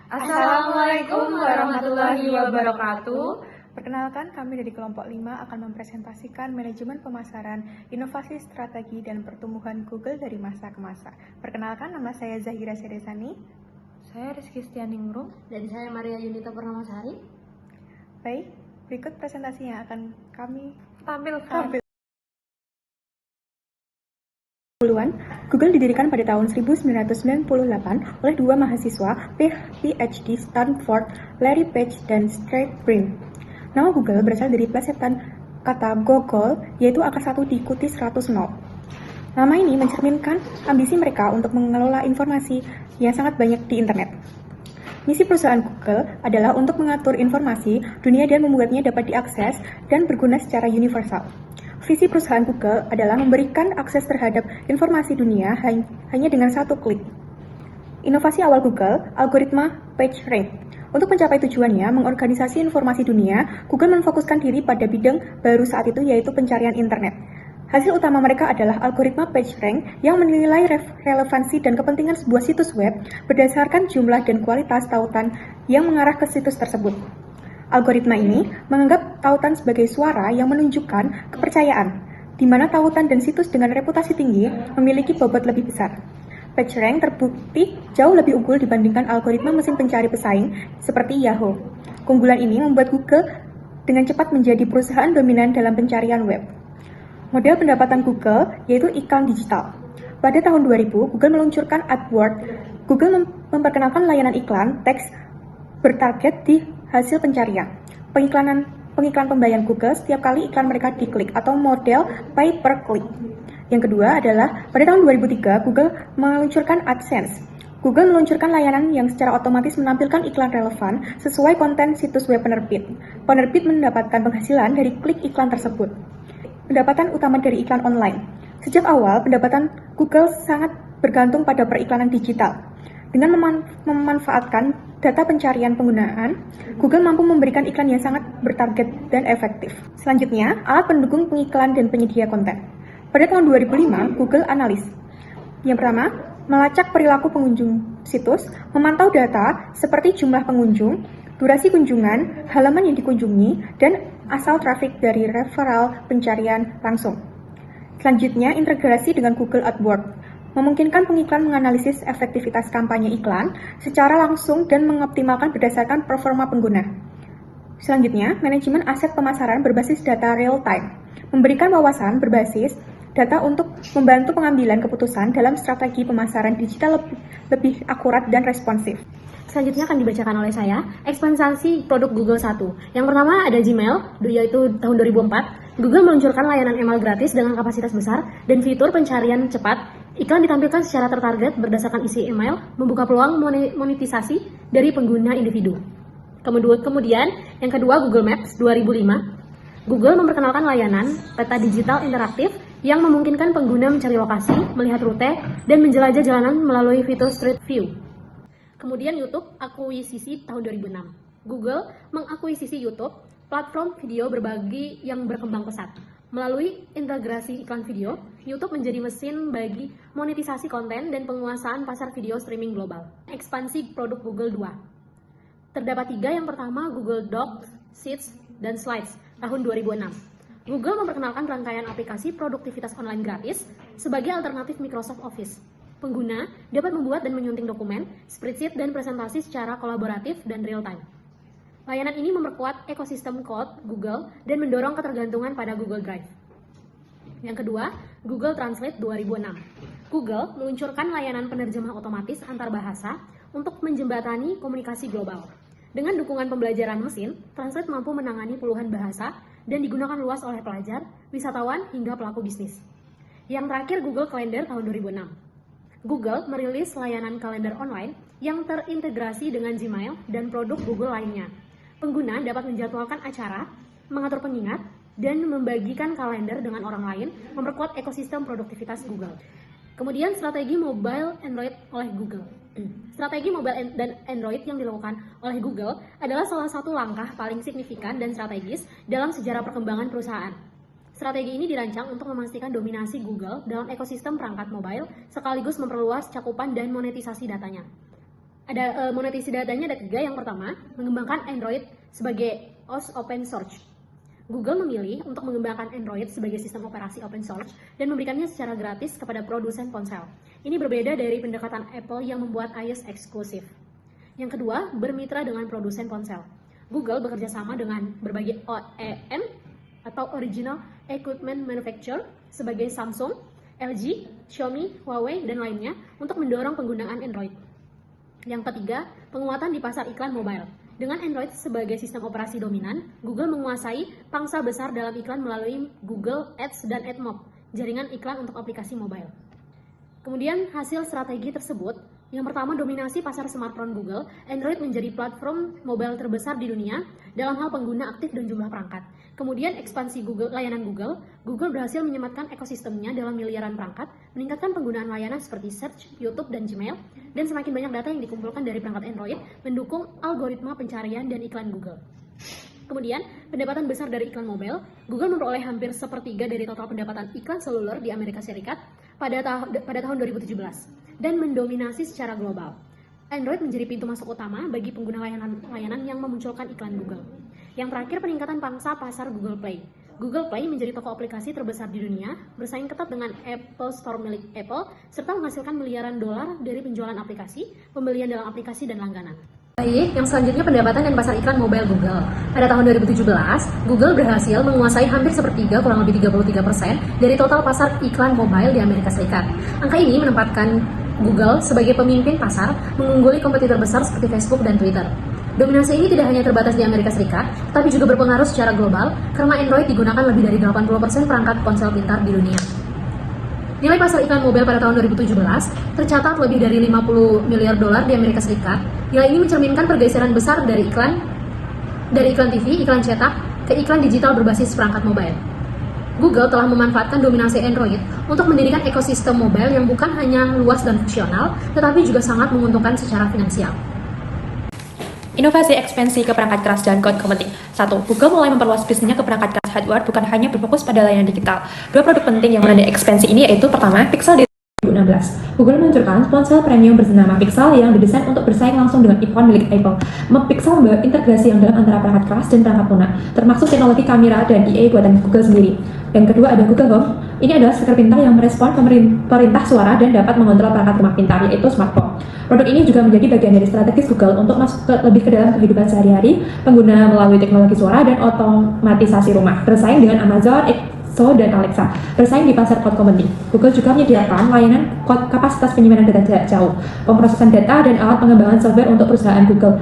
Assalamualaikum warahmatullahi wabarakatuh. Perkenalkan, kami dari kelompok 5 akan mempresentasikan manajemen pemasaran, inovasi strategi, dan pertumbuhan Google dari masa ke masa. Perkenalkan, nama saya Zahira Sedesani. Saya Rizky Stianingrum. Dan saya Maria Yunita Purnamasari. Baik, berikut presentasi yang akan kami Tampilkan. Google didirikan pada tahun 1998 oleh dua mahasiswa PhD Stanford, Larry Page dan Sergey Brin. Nama Google berasal dari plesetan kata Gogol, yaitu angka 1 diikuti 100 nol. Nama ini mencerminkan ambisi mereka untuk mengelola informasi yang sangat banyak di internet. Misi perusahaan Google adalah untuk mengatur informasi dunia dan membuatnya dapat diakses dan berguna secara universal. Visi perusahaan Google adalah memberikan akses terhadap informasi dunia hanya dengan satu klik. Inovasi awal Google, algoritma PageRank. Untuk mencapai tujuannya, mengorganisasi informasi dunia, Google memfokuskan diri pada bidang baru saat itu, yaitu pencarian internet. Hasil utama mereka adalah algoritma PageRank yang menilai relevansi dan kepentingan sebuah situs web berdasarkan jumlah dan kualitas tautan yang mengarah ke situs tersebut. Algoritma ini menganggap tautan sebagai suara yang menunjukkan kepercayaan, di mana tautan dan situs dengan reputasi tinggi memiliki bobot lebih besar. PageRank terbukti jauh lebih unggul dibandingkan algoritma mesin pencari pesaing seperti Yahoo. Keunggulan ini membuat Google dengan cepat menjadi perusahaan dominan dalam pencarian web. Model pendapatan Google yaitu iklan digital. Pada tahun 2000, Google meluncurkan AdWords. Google memperkenalkan layanan iklan teks bertarget di hasil pencarian. Pengiklan pembayaran Google setiap kali iklan mereka diklik atau model pay per click. Yang kedua adalah pada tahun 2003 Google meluncurkan AdSense. Google meluncurkan layanan yang secara otomatis menampilkan iklan relevan sesuai konten situs web penerbit. Penerbit mendapatkan penghasilan dari klik iklan tersebut. Pendapatan utama dari iklan online. Sejak awal, pendapatan Google sangat bergantung pada periklanan digital. Dengan memanfaatkan data pencarian penggunaan, Google mampu memberikan iklan yang sangat bertarget dan efektif. Selanjutnya, alat pendukung pengiklan dan penyedia konten. Pada tahun 2005, Google Analytics. Yang pertama, melacak perilaku pengunjung situs, memantau data seperti jumlah pengunjung, durasi kunjungan, halaman yang dikunjungi, dan asal trafik dari referral pencarian langsung. Selanjutnya, integrasi dengan Google AdWords. Memungkinkan pengiklan menganalisis efektivitas kampanye iklan secara langsung dan mengoptimalkan berdasarkan performa pengguna. Selanjutnya, manajemen aset pemasaran berbasis data real-time. Memberikan wawasan berbasis data untuk membantu pengambilan keputusan dalam strategi pemasaran digital lebih akurat dan responsif. Selanjutnya akan dibacakan oleh saya, ekspansi produk Google 1. Yang pertama ada Gmail, yaitu tahun 2004. Google meluncurkan layanan email gratis dengan kapasitas besar dan fitur pencarian cepat. Iklan ditampilkan secara tertarget berdasarkan isi email, membuka peluang monetisasi dari pengguna individu. Kemudian, yang kedua Google Maps 2005. Google memperkenalkan layanan peta digital interaktif yang memungkinkan pengguna mencari lokasi, melihat rute, dan menjelajah jalanan melalui fitur Street View. Kemudian YouTube akuisisi tahun 2006. Google mengakuisisi YouTube, platform video berbagi yang berkembang pesat. Melalui integrasi iklan video, YouTube menjadi mesin bagi monetisasi konten dan penguasaan pasar video streaming global. Ekspansi produk Google 2. Terdapat 3, yang pertama Google Docs, Sheets, dan Slides tahun 2006. Google memperkenalkan rangkaian aplikasi produktivitas online gratis sebagai alternatif Microsoft Office. Pengguna dapat membuat dan menyunting dokumen, spreadsheet, dan presentasi secara kolaboratif dan real-time. Layanan ini memperkuat ekosistem cloud Google dan mendorong ketergantungan pada Google Drive. Yang kedua, Google Translate 2006. Google meluncurkan layanan penerjemah otomatis antar bahasa untuk menjembatani komunikasi global. Dengan dukungan pembelajaran mesin, Translate mampu menangani puluhan bahasa dan digunakan luas oleh pelajar, wisatawan, hingga pelaku bisnis. Yang terakhir, Google Calendar tahun 2006. Google merilis layanan kalender online yang terintegrasi dengan Gmail dan produk Google lainnya. Pengguna dapat menjadwalkan acara, mengatur pengingat, dan membagikan kalender dengan orang lain, memperkuat ekosistem produktivitas Google. Kemudian strategi mobile Android oleh Google. Strategi mobile dan Android yang dilakukan oleh Google adalah salah satu langkah paling signifikan dan strategis dalam sejarah perkembangan perusahaan. Strategi ini dirancang untuk memastikan dominasi Google dalam ekosistem perangkat mobile, sekaligus memperluas cakupan dan monetisasi datanya. Ada monetisasi datanya ada 3. Yang pertama, mengembangkan Android sebagai OS open source. Google memilih untuk mengembangkan Android sebagai sistem operasi open source dan memberikannya secara gratis kepada produsen ponsel. Ini berbeda dari pendekatan Apple yang membuat iOS eksklusif. Yang kedua, bermitra dengan produsen ponsel. Google bekerja sama dengan berbagai OEM atau Original Equipment Manufacturer sebagai Samsung, LG, Xiaomi, Huawei, dan lainnya untuk mendorong penggunaan Android. Yang ketiga, penguatan di pasar iklan mobile. Dengan Android sebagai sistem operasi dominan, Google menguasai pangsa besar dalam iklan melalui Google Ads dan AdMob, jaringan iklan untuk aplikasi mobile. Kemudian hasil strategi tersebut, yang pertama dominasi pasar smartphone Google, Android menjadi platform mobile terbesar di dunia dalam hal pengguna aktif dan jumlah perangkat. Kemudian ekspansi layanan Google berhasil menyematkan ekosistemnya dalam miliaran perangkat, meningkatkan penggunaan layanan seperti Search, YouTube, dan Gmail, dan semakin banyak data yang dikumpulkan dari perangkat Android mendukung algoritma pencarian dan iklan Google. Kemudian, pendapatan besar dari iklan mobile, Google memperoleh hampir sepertiga dari total pendapatan iklan seluler di Amerika Serikat pada tahun 2017 dan mendominasi secara global. Android menjadi pintu masuk utama bagi pengguna layanan yang memunculkan iklan Google. Yang terakhir, peningkatan pangsa pasar Google Play. Google Play menjadi toko aplikasi terbesar di dunia, bersaing ketat dengan Apple Store milik Apple, serta menghasilkan miliaran dolar dari penjualan aplikasi, pembelian dalam aplikasi, dan langganan. Baik, yang selanjutnya pendapatan dan pasar iklan mobile Google. Pada tahun 2017, Google berhasil menguasai hampir sepertiga, kurang lebih 33% dari total pasar iklan mobile di Amerika Serikat. Angka ini menempatkan Google sebagai pemimpin pasar, mengungguli kompetitor besar seperti Facebook dan Twitter. Dominasi ini tidak hanya terbatas di Amerika Serikat, tapi juga berpengaruh secara global karena Android digunakan lebih dari 80% perangkat ponsel pintar di dunia. Nilai pasar iklan mobile pada tahun 2017 tercatat lebih dari 50 miliar dolar di Amerika Serikat. Nilai ini mencerminkan pergeseran besar dari iklan TV, iklan cetak, ke iklan digital berbasis perangkat mobile. Google telah memanfaatkan dominasi Android untuk mendirikan ekosistem mobile yang bukan hanya luas dan fungsional, tetapi juga sangat menguntungkan secara finansial. Inovasi ekspansi ke perangkat keras dan cloud computing. 1. Google mulai memperluas bisnisnya ke perangkat keras hardware, bukan hanya berfokus pada layanan digital. 2 produk penting yang menandai ekspansi ini yaitu pertama, Pixel di 2016. Google meluncurkan ponsel premium bernama Pixel yang didesain untuk bersaing langsung dengan iPhone milik Apple. Pixel membawa integrasi yang dalam antara perangkat keras dan perangkat lunak, termasuk teknologi kamera dan AI buatan Google sendiri. Yang kedua ada Google Home. Ini adalah speaker pintar yang merespon perintah suara dan dapat mengontrol perangkat rumah pintar, yaitu smartphone. Produk ini juga menjadi bagian dari strategis Google untuk masuk lebih ke dalam kehidupan sehari-hari pengguna melalui teknologi suara dan otomatisasi rumah, bersaing dengan Amazon, Echo, dan Alexa. Bersaing di pasar cloud computing, Google juga menyediakan layanan kapasitas penyimpanan data jarak jauh, pemrosesan data, dan alat pengembangan software untuk perusahaan Google.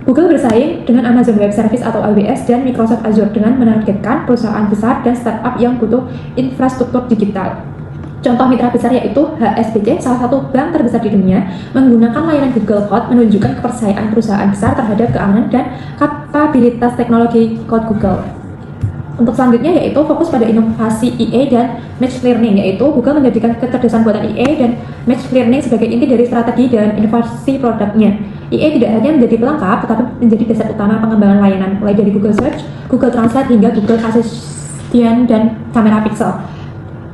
Google bersaing dengan Amazon Web Services atau AWS dan Microsoft Azure dengan menargetkan perusahaan besar dan startup yang butuh infrastruktur digital. Contoh mitra besar yaitu HSBC, salah satu bank terbesar di dunia, menggunakan layanan Google Cloud menunjukkan kepercayaan perusahaan besar terhadap keamanan dan kapabilitas teknologi cloud Google. Untuk selanjutnya yaitu fokus pada inovasi IA dan machine learning, yaitu Google menjadikan kecerdasan buatan IA dan machine learning sebagai inti dari strategi dan inovasi produknya. IA tidak hanya menjadi pelengkap, tetapi menjadi dasar utama pengembangan layanan, mulai dari Google Search, Google Translate, hingga Google Assistant dan kamera Pixel.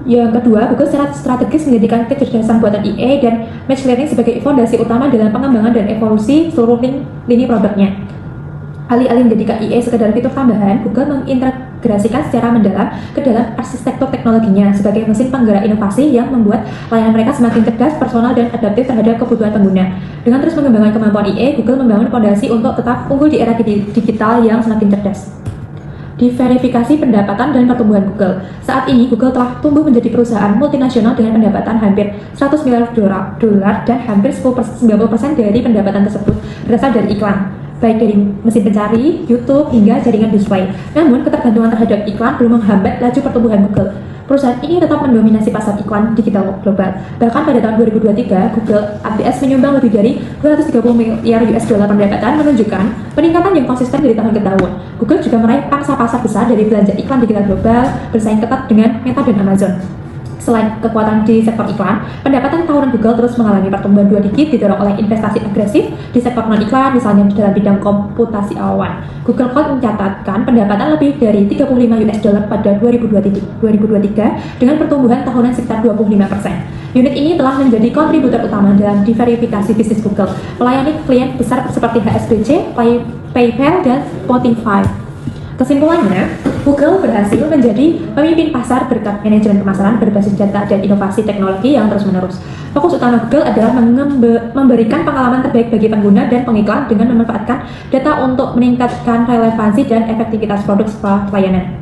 Yang kedua, Google secara strategis menjadikan kecerdasan buatan IA dan machine learning sebagai fondasi utama dalam pengembangan dan evolusi seluruh lini produknya. Alih-alih menjadikan IA sekedar fitur tambahan, Google mengintegrasikan secara mendalam ke dalam arsitektur teknologinya sebagai mesin penggerak inovasi yang membuat layanan mereka semakin cerdas, personal, dan adaptif terhadap kebutuhan pengguna. Dengan terus mengembangkan kemampuan IA, Google membangun fondasi untuk tetap unggul di era digital yang semakin cerdas. Diverifikasi pendapatan dan pertumbuhan Google. Saat ini, Google telah tumbuh menjadi perusahaan multinasional dengan pendapatan hampir 100 miliar dolar dan hampir 90% dari pendapatan tersebut berasal dari iklan, baik dari mesin pencari, YouTube, hingga jaringan display. Namun, ketergantungan terhadap iklan belum menghambat laju pertumbuhan Google. Perusahaan ini tetap mendominasi pasar iklan digital global. Bahkan pada tahun 2023, Google AdS menyumbang lebih dari 230 miliar US dollar pendapatan, menunjukkan peningkatan yang konsisten dari tahun ke tahun. Google juga meraih pangsa pasar besar dari belanja iklan digital global, bersaing ketat dengan Meta dan Amazon. Selain kekuatan di sektor iklan, pendapatan tahunan Google terus mengalami pertumbuhan 2 digit didorong oleh investasi agresif di sektor non-iklan, misalnya di dalam bidang komputasi awan. Google Cloud mencatatkan pendapatan lebih dari 35 US dollar pada 2023 dengan pertumbuhan tahunan sekitar 25%. Unit ini telah menjadi kontributor utama dalam diverifikasi bisnis Google, melayani klien besar seperti HSBC, PayPal, dan Spotify. Kesimpulannya, Google berhasil menjadi pemimpin pasar berkat manajemen pemasaran berbasis data dan inovasi teknologi yang terus-menerus. Fokus utama Google adalah memberikan pengalaman terbaik bagi pengguna dan pengiklan dengan memanfaatkan data untuk meningkatkan relevansi dan efektivitas produk setelah pelayanan.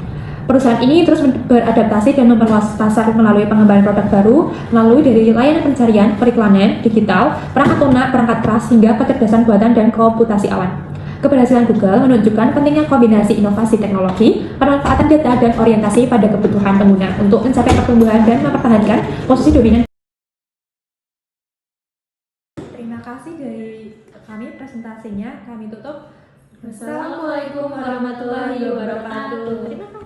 Perusahaan ini terus beradaptasi dan memperluas pasar melalui pengembangan produk baru, melalui dari layanan pencarian, periklanan, digital, perangkat lunak, perangkat keras, hingga kecerdasan buatan dan komputasi awan. Keberhasilan Google menunjukkan pentingnya kombinasi inovasi teknologi, pemanfaatan data, dan orientasi pada kebutuhan pengguna untuk mencapai pertumbuhan dan mempertahankan posisi dominan. Terima kasih dari kami presentasinya. Kami tutup. Wassalamualaikum warahmatullahi wabarakatuh. Terima kasih.